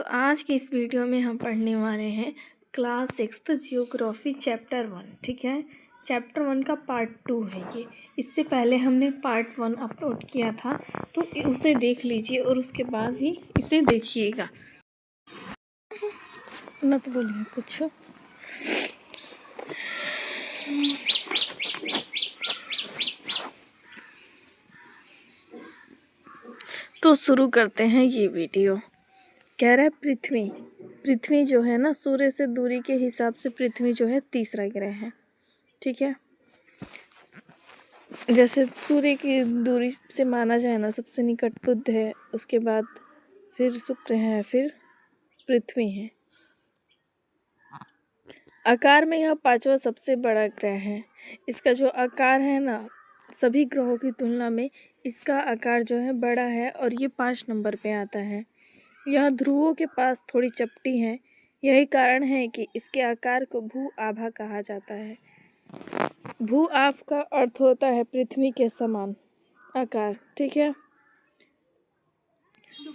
तो आज की इस वीडियो में हम पढ़ने वाले हैं क्लास 6 जियोग्राफी चैप्टर 1। ठीक है, चैप्टर 1 का पार्ट 2 है ये। इससे पहले हमने पार्ट 1 अपलोड किया था, तो उसे देख लीजिए और उसके बाद ही इसे देखिएगा। मत बोलिए कुछ। तो शुरू करते हैं ये वीडियो। कह रहा है पृथ्वी जो है ना, सूर्य से दूरी के हिसाब से पृथ्वी जो है तीसरा ग्रह है। ठीक है, जैसे सूर्य की दूरी से माना जाए ना, सबसे निकट बुध है, उसके बाद फिर शुक्र है, फिर पृथ्वी है। आकार में यह पांचवा सबसे बड़ा ग्रह है। इसका जो आकार है ना, सभी ग्रहों की तुलना में इसका आकार जो है बड़ा है और ये 5 नंबर पे आता है। यह ध्रुवों के पास थोड़ी चपटी है। यही कारण है कि इसके आकार को भू आभा कहा जाता है। भू आभ का अर्थ होता है पृथ्वी के समान आकार। ठीक है,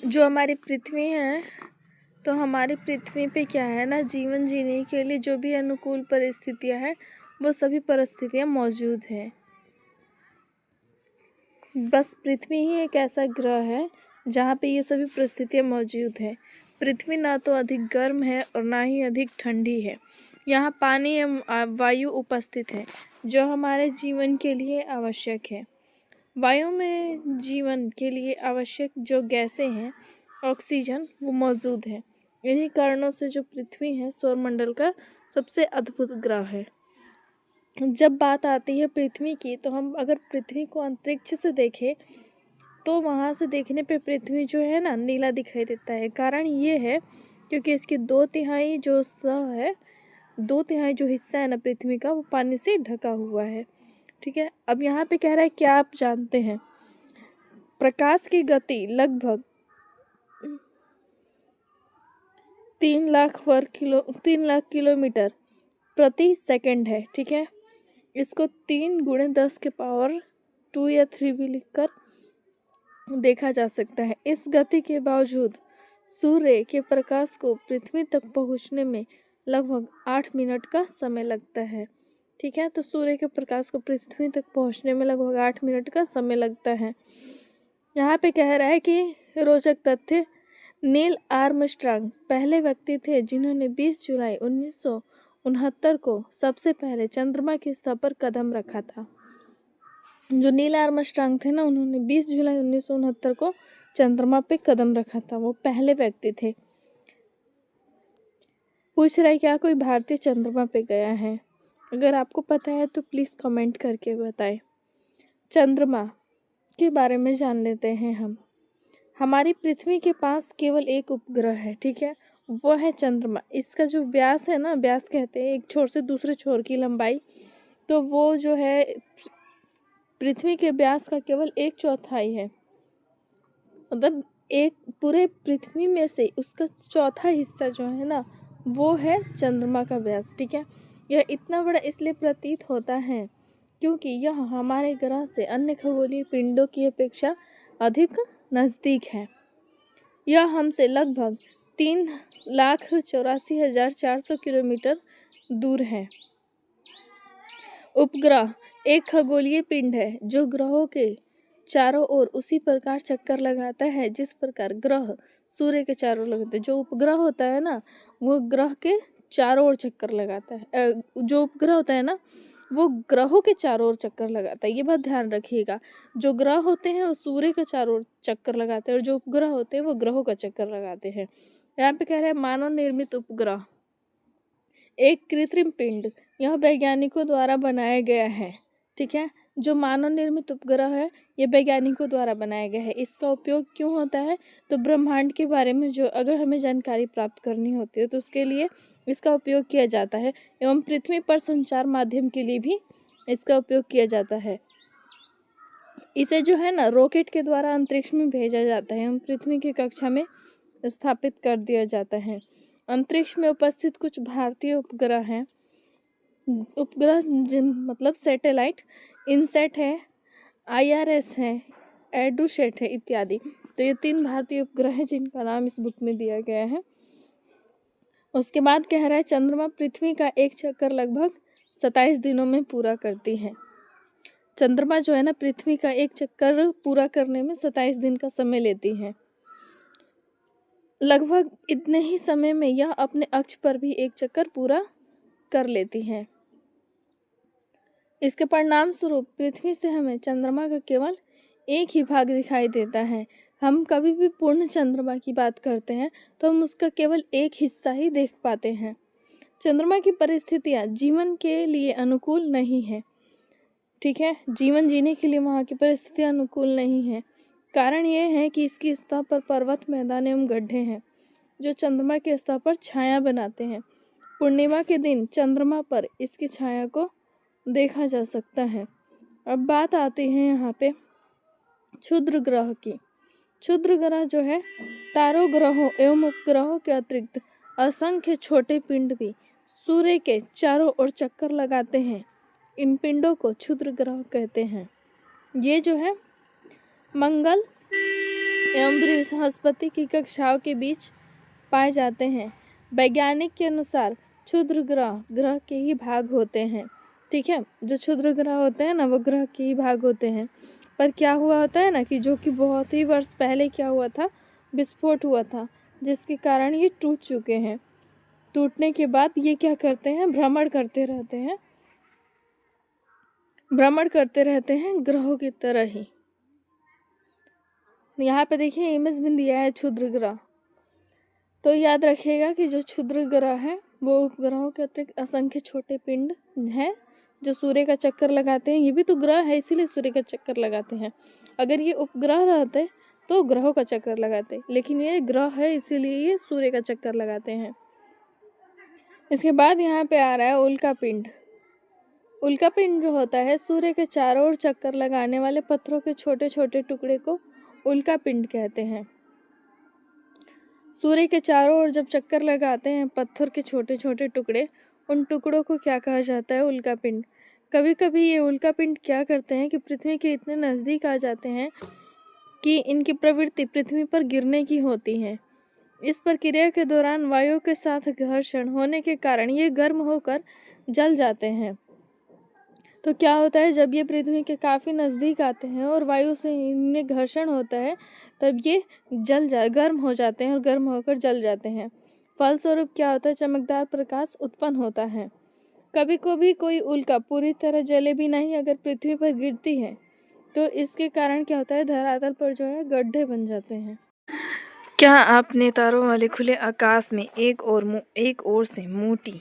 जो हमारी पृथ्वी है, तो हमारी पृथ्वी पे क्या है ना, जीवन जीने के लिए जो भी अनुकूल परिस्थितियां हैं, वो सभी परिस्थितियां मौजूद हैं। बस पृथ्वी ही एक ऐसा ग्रह है जहाँ पे ये सभी परिस्थितियां मौजूद हैं। पृथ्वी ना तो अधिक गर्म है और ना ही अधिक ठंडी है। यहाँ पानी एवं वायु उपस्थित है, जो हमारे जीवन के लिए आवश्यक है। वायु में जीवन के लिए आवश्यक जो गैसें हैं, ऑक्सीजन, वो मौजूद है। इन्हीं कारणों से जो पृथ्वी है, सौरमंडल का सबसे अद्भुत ग्रह है। जब बात आती है पृथ्वी की, तो हम अगर पृथ्वी को अंतरिक्ष से देखें, तो वहाँ से देखने पे पृथ्वी जो है ना, नीला दिखाई देता है। कारण ये है क्योंकि इसकी 2/3 जो हिस्सा है ना पृथ्वी का, वो पानी से ढका हुआ है। ठीक है, अब यहाँ पे कह रहा है, क्या आप जानते हैं प्रकाश की गति लगभग 3 लाख किलोमीटर प्रति सेकंड है। ठीक है, इसको 3 × 10⁻² या 3 भी लिखकर देखा जा सकता है। इस गति के बावजूद सूर्य के प्रकाश को पृथ्वी तक पहुंचने में लगभग 8 मिनट का समय लगता है। ठीक है, तो सूर्य के प्रकाश को पृथ्वी तक पहुंचने में लगभग 8 मिनट का समय लगता है। यहाँ पे कह रहा है कि रोचक तथ्य, नील आर्मस्ट्रांग पहले व्यक्ति थे जिन्होंने 20 जुलाई 1969 को सबसे पहले चंद्रमा की सतह पर कदम रखा था। जो नील आर्मस्ट्रांग थे ना, उन्होंने 20 जुलाई 1969 को चंद्रमा पे कदम रखा था। वो पहले व्यक्ति थे। पूछ रहा है, क्या कोई भारतीय चंद्रमा पे गया है? अगर आपको पता है तो प्लीज़ कमेंट करके बताएं। चंद्रमा के बारे में जान लेते हैं हम। हमारी पृथ्वी के पास केवल एक उपग्रह है। ठीक है, वो है चंद्रमा। इसका जो व्यास है ना, व्यास कहते हैं एक छोर से दूसरे छोर की लंबाई, तो वो जो है पृथ्वी के व्यास का केवल 1/4 है। मतलब एक पूरे पृथ्वी में से उसका चौथा हिस्सा जो है ना, वो है चंद्रमा का व्यास। ठीक है, यह इतना बड़ा इसलिए प्रतीत होता है क्योंकि यह हमारे ग्रह से अन्य खगोलीय पिंडों की अपेक्षा अधिक नज़दीक है। यह हमसे लगभग 3,84,400 किलोमीटर दूर है। उपग्रह एक खगोलीय पिंड है जो ग्रहों के चारों ओर उसी प्रकार चक्कर लगाता है जिस प्रकार ग्रह सूर्य के चारों लगाते हैं। जो उपग्रह होता है ना, वो ग्रह के चारों ओर चक्कर लगाता है। जो उपग्रह होता है ना, वो ग्रहों के चारों ओर चक्कर लगाता है। ये बात ध्यान रखिएगा। जो ग्रह होते हैं वो सूर्य के चारों ओर चक्कर लगाते हैं और जो उपग्रह होते हैं वो ग्रहों का चक्कर लगाते हैं। यहाँ पे कह रहे हैं मानव निर्मित उपग्रह एक कृत्रिम पिंड, यह वैज्ञानिकों द्वारा बनाया गया है। ठीक है, जो मानव निर्मित उपग्रह है, ये वैज्ञानिकों द्वारा बनाया गया है। इसका उपयोग क्यों होता है? तो ब्रह्मांड के बारे में जो अगर हमें जानकारी प्राप्त करनी होती है, तो उसके लिए इसका उपयोग किया जाता है। एवं पृथ्वी पर संचार माध्यम के लिए भी इसका उपयोग किया जाता है। इसे जो है ना, रॉकेट के द्वारा अंतरिक्ष में भेजा जाता है एवं पृथ्वी की कक्षा में स्थापित कर दिया जाता है। अंतरिक्ष में उपस्थित कुछ भारतीय उपग्रह हैं। उपग्रह मतलब सैटेलाइट, इनसेट है, IRS है, एडुसेट है इत्यादि। तो ये 3 भारतीय उपग्रह हैं जिनका नाम इस बुक में दिया गया है। उसके बाद कह रहा है चंद्रमा पृथ्वी का एक चक्कर लगभग 27 दिनों में पूरा करती है। चंद्रमा जो है ना पृथ्वी का एक चक्कर पूरा करने में 27 दिन का समय लेती है। लगभग इतने ही समय में यह अपने अक्ष पर भी एक चक्कर पूरा कर लेती है। इसके परिणाम स्वरूप पृथ्वी से हमें चंद्रमा का केवल एक ही भाग दिखाई देता है। हम कभी भी पूर्ण चंद्रमा की बात करते हैं तो हम उसका केवल एक हिस्सा ही देख पाते हैं। चंद्रमा की परिस्थितियां जीवन के लिए अनुकूल नहीं है, ठीक है, जीवन जीने के लिए वहाँ की परिस्थितियां अनुकूल नहीं है। कारण यह है कि इसकी सतह पर पर्वत, मैदान एवं गड्ढे हैं जो चंद्रमा की सतह पर छाया बनाते हैं। पूर्णिमा के दिन चंद्रमा पर इसकी छाया को देखा जा सकता है। अब बात आती है यहाँ पे क्षुद्र ग्रह की। क्षुद्र ग्रह जो है तारों, ग्रहों एवं उपग्रहों के अतिरिक्त असंख्य छोटे पिंड भी सूर्य के चारों ओर चक्कर लगाते हैं। इन पिंडों को क्षुद्र ग्रह कहते हैं। ये जो है मंगल एवं बृहस्पति की कक्षाओं के बीच पाए जाते हैं। वैज्ञानिक के अनुसार क्षुद्र ग्रह के ही भाग होते हैं, ठीक है। जो क्षुद्र ग्रह होते हैं ना वो ग्रह के ही भाग होते हैं। पर क्या हुआ होता है ना कि जो कि बहुत ही वर्ष पहले क्या हुआ था, विस्फोट हुआ था जिसके कारण ये टूट चुके हैं। टूटने के बाद ये क्या करते हैं, भ्रमण करते रहते हैं ग्रहों की तरह ही। यहाँ पे देखिए इमेज भी दिया है क्षुद्र ग्रह। तो याद रखिएगा कि जो क्षुद्र ग्रह है वो उपग्रहों के अतिरिक्त असंख्य छोटे पिंड हैं जो सूर्य का चक्कर लगाते हैं। ये भी तो ग्रह है इसीलिए सूर्य का चक्कर लगाते हैं। अगर ये उपग्रह रहते तो ग्रहों का चक्कर लगाते, लेकिन ये ग्रह है इसीलिए ये सूर्य का चक्कर लगाते हैं। इसके बाद यहाँ पे आ रहा है उल्का पिंड। उल्का पिंड जो होता है सूर्य के चारों ओर चक्कर लगाने वाले पत्थरों के छोटे छोटे टुकड़े को उल्का पिंड कहते हैं। सूर्य के चारों ओर जब चक्कर लगाते हैं पत्थर के छोटे छोटे टुकड़े, उन टुकड़ों को क्या कहा जाता है, उल्का पिंड। कभी कभी ये उल्का पिंड क्या करते हैं कि पृथ्वी के इतने नज़दीक आ जाते हैं कि इनकी प्रवृत्ति पृथ्वी पर गिरने की होती है। इस प्रक्रिया के दौरान वायु के साथ घर्षण होने के कारण ये गर्म होकर जल जाते हैं। तो क्या होता है, जब ये पृथ्वी के काफ़ी नज़दीक आते हैं और वायु से इनमें घर्षण होता है तब ये गर्म हो जाते हैं और गर्म होकर जल जाते हैं। फलस्वरूप क्या होता है, चमकदार प्रकाश उत्पन्न होता है। कभी कभी कोई उल्का पूरी तरह जले भी नहीं अगर पृथ्वी पर गिरती है तो इसके कारण क्या होता है, धरातल पर जो है गड्ढे बन जाते हैं। क्या आपने तारों वाले खुले आकाश में एक ओर से मोटी,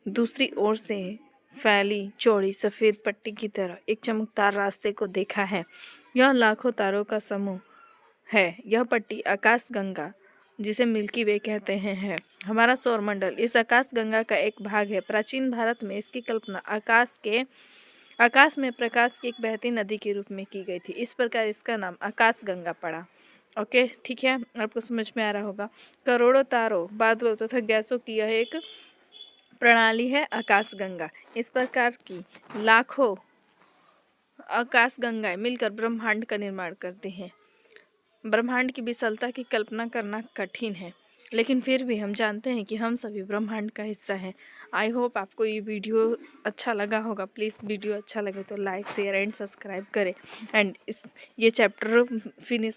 दूसरी ओर से फैली चौड़ी सफ़ेद पट्टी की तरह एक चमकदार रास्ते को देखा है? यह लाखों तारों का समूह है। यह पट्टी आकाश गंगा, जिसे मिल्की वे कहते हैं, है। हमारा सौरमंडल इस आकाश गंगा का एक भाग है। प्राचीन भारत में इसकी कल्पना आकाश में प्रकाश की एक बहती नदी के रूप में की गई थी। इस प्रकार इसका नाम आकाश गंगा पड़ा। ओके, ठीक है, आपको समझ में आ रहा होगा। करोड़ों तारों, बादलों तथा गैसों की यह एक प्रणाली है आकाश गंगा। इस प्रकार की लाखों आकाश गंगाएं मिलकर ब्रह्मांड का निर्माण करते हैं। ब्रह्मांड की विशालता की कल्पना करना कठिन है, लेकिन फिर भी हम जानते हैं कि हम सभी ब्रह्मांड का हिस्सा हैं। आई होप आपको ये वीडियो अच्छा लगा होगा। प्लीज़ वीडियो अच्छा लगे तो लाइक, शेयर एंड सब्सक्राइब करें। एंड ये चैप्टर फिनिश